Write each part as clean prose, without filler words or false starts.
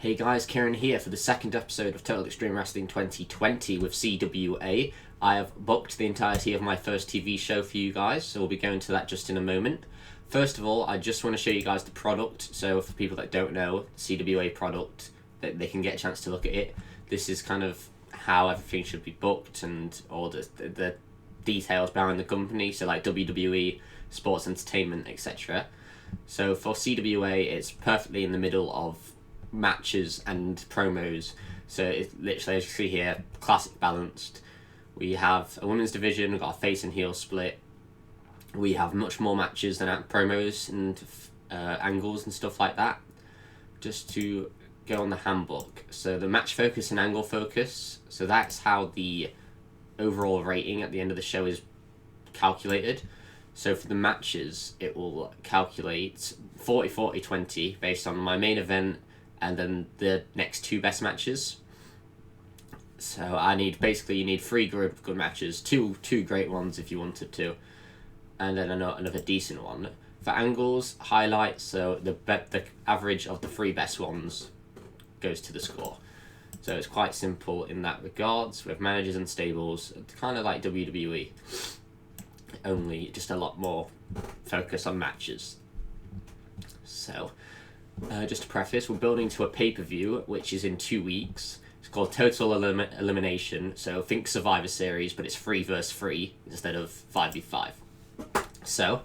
Hey guys, Kieran here for the second episode of Total Extreme Wrestling 2020 with CWA. I have booked the entirety of my first TV show for you guys, so we'll be going to that just in a moment. First of all, I just want to show you guys the product, so for people that don't know, CWA product, that they can get a chance to look at it. This is kind of how everything should be booked and all the details behind the company, so like WWE, sports entertainment, etc. So for CWA, it's perfectly in the middle of matches and promos, so it's literally, as you see here, classic balanced. We have a women's division, we've got a face and heel split. We have much more matches than promos and angles and stuff like that. Just to go on the handbook, so the match focus and angle focus, so that's how the overall rating at the end of the show is calculated. So for the matches, it will calculate 40, 40, 20 based on my main event and then the next two best matches. So you need three good matches, two great ones if you wanted to, and then another decent one. For angles, highlights, so the average of the three best ones goes to the score. So it's quite simple in that regards, with managers and stables, kind of like WWE, only just a lot more focus on matches. So, just to preface, we're building to a pay-per-view, which is in 2 weeks. It's called Total Elimination, so think Survivor Series, but it's 3 versus 3 instead of 5v5. So,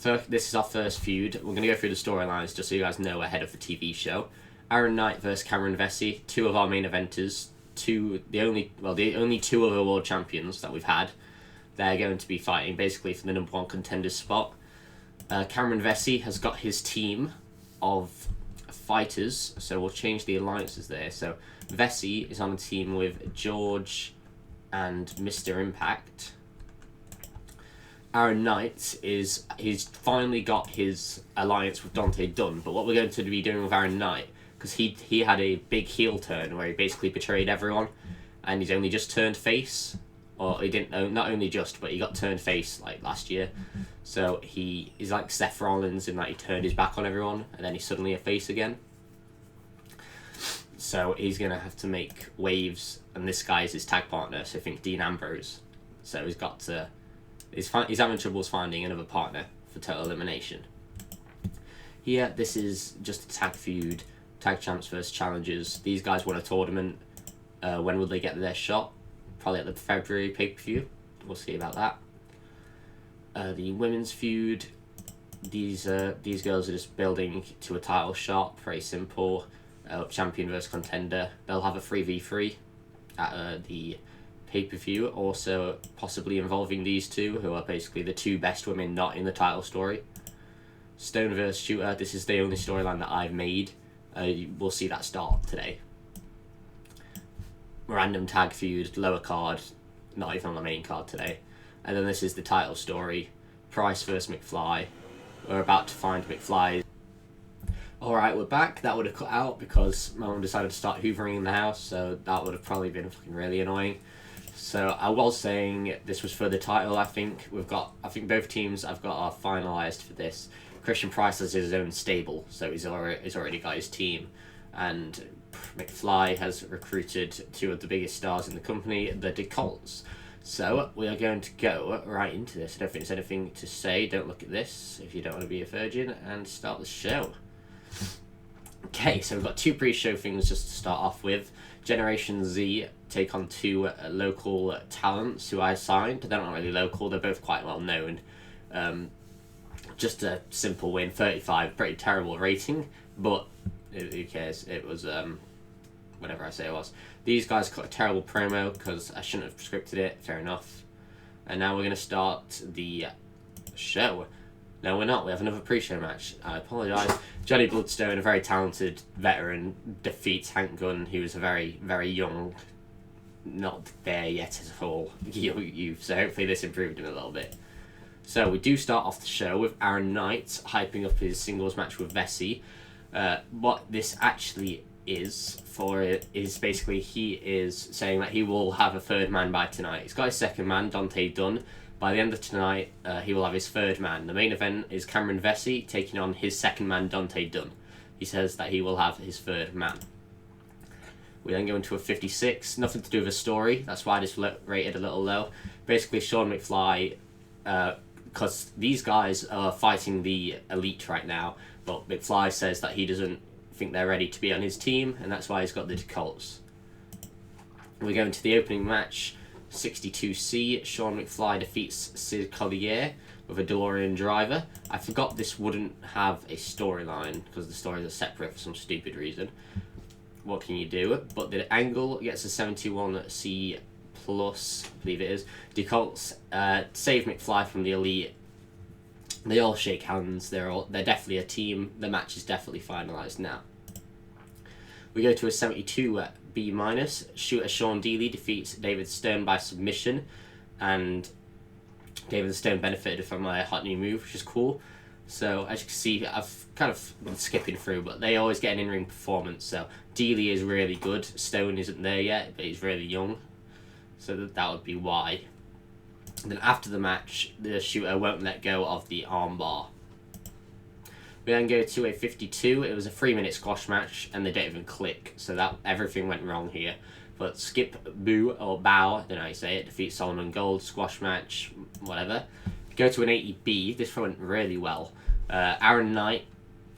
this is our first feud. We're going to go through the storylines just so you guys know ahead of the TV show. Aaron Knight versus Cameron Vesey, two of our main eventers, the only two other world champions that we've had. They're going to be fighting basically for the number one contender spot. Cameron Vesey has got his team of fighters, so we'll change the alliances there. So Vesey is on a team with George and Mr. Impact. Aaron Knight he's finally got his alliance with Dante Dunn, but what we're going to be doing with Aaron Knight, because he had a big heel turn where he basically betrayed everyone, and he's only just turned face. Or he didn't know, not only just, but he got turned face like last year. So he's like Seth Rollins in that he turned his back on everyone and then he's suddenly a face again. So he's going to have to make waves, and this guy is his tag partner, so I think Dean Ambrose. So he's having troubles finding another partner for Total Elimination. Here, this is just a tag feud, tag champs versus challengers. These guys won a tournament. When will they get their shot? Probably at the February pay-per-view. We'll see about that. The women's feud. These girls are just building to a title shot. Very simple. Champion versus contender. They'll have a 3v3 at the pay-per-view. Also possibly involving these two, who are basically the two best women not in the title story. Stone versus Shooter. This is the only storyline that I've made. We'll see that start today. Random tag feud, lower card, not even on the main card today. And then this is the title story, Price versus McFly. We're about to find McFly. Alright, we're back. That would have cut out because my mum decided to start hoovering in the house, so that would have probably been fucking really annoying. So I was saying this was for the title. I think both teams I've got are finalised for this. Christian Price has his own stable, so he's already got his team. And McFly has recruited two of the biggest stars in the company, the DeColts. So we are going to go right into this. I don't think there's anything to say. Don't look at this if you don't want to be a virgin, and start the show. Okay, so we've got two pre-show things just to start off with. Generation Z take on two local talents who I signed. They're not really local, they're both quite well known. Just a simple win, 35, pretty terrible rating, but who cares? It was whatever I say it was. These guys cut a terrible promo because I shouldn't have scripted it. Fair enough. And now we're going to start the show. No, we're not. We have another pre-show match. I apologise. Johnny Bloodstone, a very talented veteran, defeats Hank Gunn, who was a very, very young, not there yet at all, youth. So hopefully this improved him a little bit. So we do start off the show with Aaron Knight hyping up his singles match with Vesey. What this actually is basically he is saying that he will have a third man by tonight. He's got his second man, Dante Dunn. By the end of tonight, he will have his third man. The main event is Cameron Vesey taking on his second man, Dante Dunn. he says that he will have his third man. We then go into a 56, nothing to do with a story, that's why this rated a little low. Basically, Sean McFly, because these guys are fighting the Elite right now, but McFly says that he doesn't think they're ready to be on his team, and that's why he's got the Colts. We go into the opening match, 62C, Sean McFly defeats Sid Collier with a DeLorean driver. I forgot this wouldn't have a storyline, because the stories are separate for some stupid reason. What can you do? But the Angle gets a 71C plus, I believe it is. The Colts save McFly from the Elite. They all shake hands. They're definitely a team. The match is definitely finalised now. We go to a 72B minus. Shooter Sean Dealey defeats David Stern by submission, and David Stern benefited from a hot new move, which is cool. So as you can see, I've kind of been skipping through, but they always get an in-ring performance. So Dealey is really good. Stone isn't there yet, but he's really young. So that would be why. And then after the match, the Shooter won't let go of the armbar. We then go to a 52. It was a 3-minute squash match, and they don't even click. So that everything went wrong here. But Skip Boo, or Bow, I don't know how you say it, defeats Solomon Gold, squash match, whatever. Go to an 80B. This went really well. Aaron Knight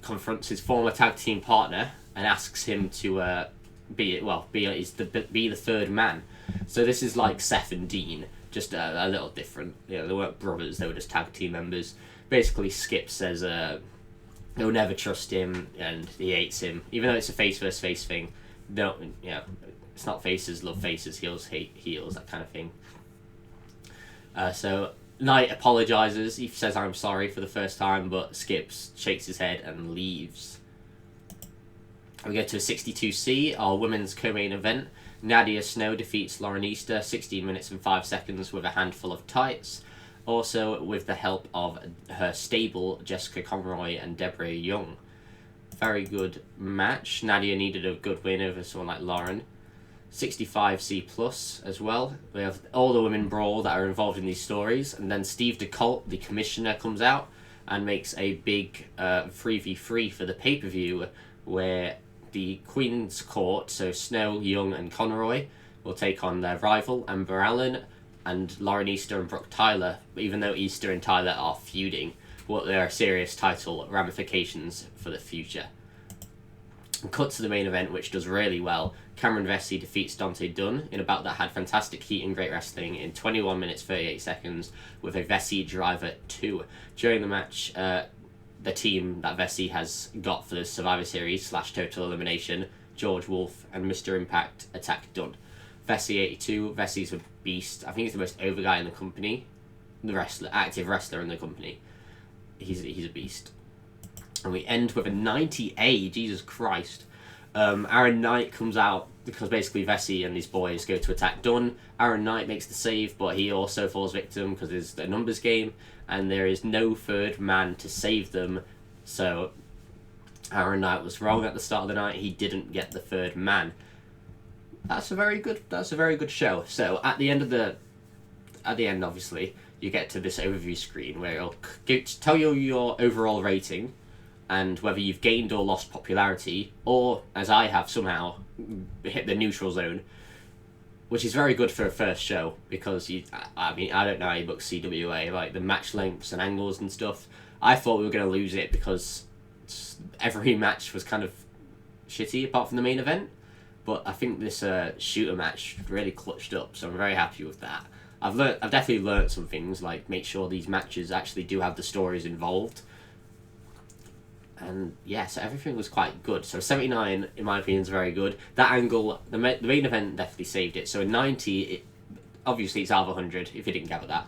confronts his former tag team partner and asks him to be the third man. So this is like Seth and Dean, just a little different. You know, they weren't brothers; they were just tag team members. Basically, Skip says they'll never trust him and he hates him, even though it's a face versus face thing. It's not faces love faces, heels hate heels, that kind of thing. So Knight apologizes. He says, "I'm sorry" for the first time, but Skip shakes his head and leaves. We go to a 62C, our women's co-main event. Nadia Snow defeats Lauren Easter 16 minutes and 5 seconds with a handful of tights. Also with the help of her stable, Jessica Conroy and Deborah Young. Very good match. Nadia needed a good win over someone like Lauren. 65C plus as well. We have all the women brawl that are involved in these stories, and then Steve DeColt, the commissioner, comes out and makes a big 3v3 for the pay-per-view, where the Queen's Court, so Snow, Young and Conroy, will take on their rival Amber Allen and Lauren Easter and Brooke Tyler. Even though Easter and Tyler are feuding, but there are serious title ramifications for the future. And cut to the main event, which does really well. Cameron Vesey defeats Dante Dunn in a bout that had fantastic heat and great wrestling in 21 minutes 38 seconds with a Vesey driver 2. During the match, the team that Vesey has got for the Survivor Series / Total Elimination, George Wolf and Mr. Impact, attack Dunn. Vesey 82, Vesey's a beast. I think he's the most over guy in the company. Active wrestler in the company. He's a beast. And we end with a 90A, Jesus Christ. Aaron Knight comes out because basically Vesey and his boys go to attack Dunn. Aaron Knight makes the save, but he also falls victim because it's a numbers game and there is no third man to save them. So Aaron Knight was wrong at the start of the night. He didn't get the third man. That's a very good show. So at the end, obviously, you get to this overview screen where it'll tell you your overall rating and whether you've gained or lost popularity, or, as I have somehow, hit the neutral zone, which is very good for a first show, because I don't know how you book CWA, like the match lengths and angles and stuff. I thought we were going to lose it because every match was kind of shitty apart from the main event, but I think this shooter match really clutched up, so I'm very happy with that. I've definitely learnt some things, like make sure these matches actually do have the stories involved. And yeah, so everything was quite good. So 79, in my opinion, is very good. That angle, the main event definitely saved it. So a 90, obviously it's out of 100, if you didn't gather that.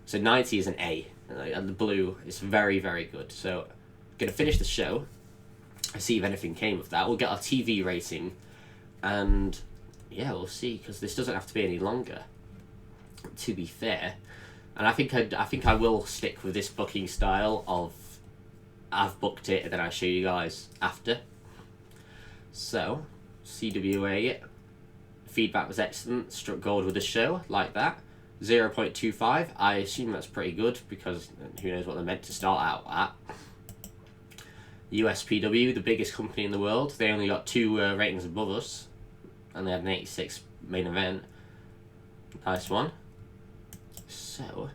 So 90 is an A. And the blue is very, very good. So I'm going to finish the show. See if anything came of that. We'll get our TV rating. And yeah, we'll see, because this doesn't have to be any longer, to be fair. And I think I will stick with this booking style of I've booked it and then I show you guys after. So CWA feedback was excellent, struck gold with the show, like that. 0.25, I assume that's pretty good because who knows what they're meant to start out at. USPW, the biggest company in the world, they only got 2 ratings above us, and they had an 86 main event. Nice one. So,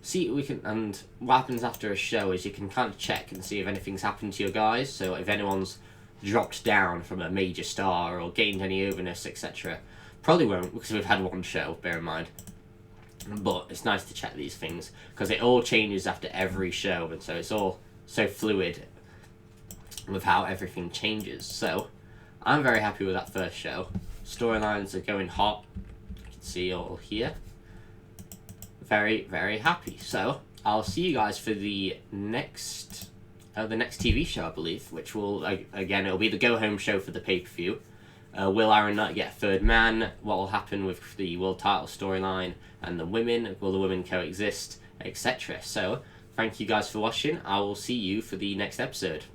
see, and what happens after a show is you can kind of check and see if anything's happened to your guys. So if anyone's dropped down from a major star or gained any overness, etc. Probably won't, because we've had 1 show, bear in mind. But it's nice to check these things, because it all changes after every show, and so it's all so fluid with how everything changes. So, I'm very happy with that first show. Storylines are going hot. You can see all here. Very, very happy. So, I'll see you guys for the next TV show, I believe, which will, again, it'll be the go-home show for the pay-per-view. Will Iron Knight get a 3rd man? What will happen with the world title storyline and the women? Will the women coexist? Etc. So, thank you guys for watching. I will see you for the next episode.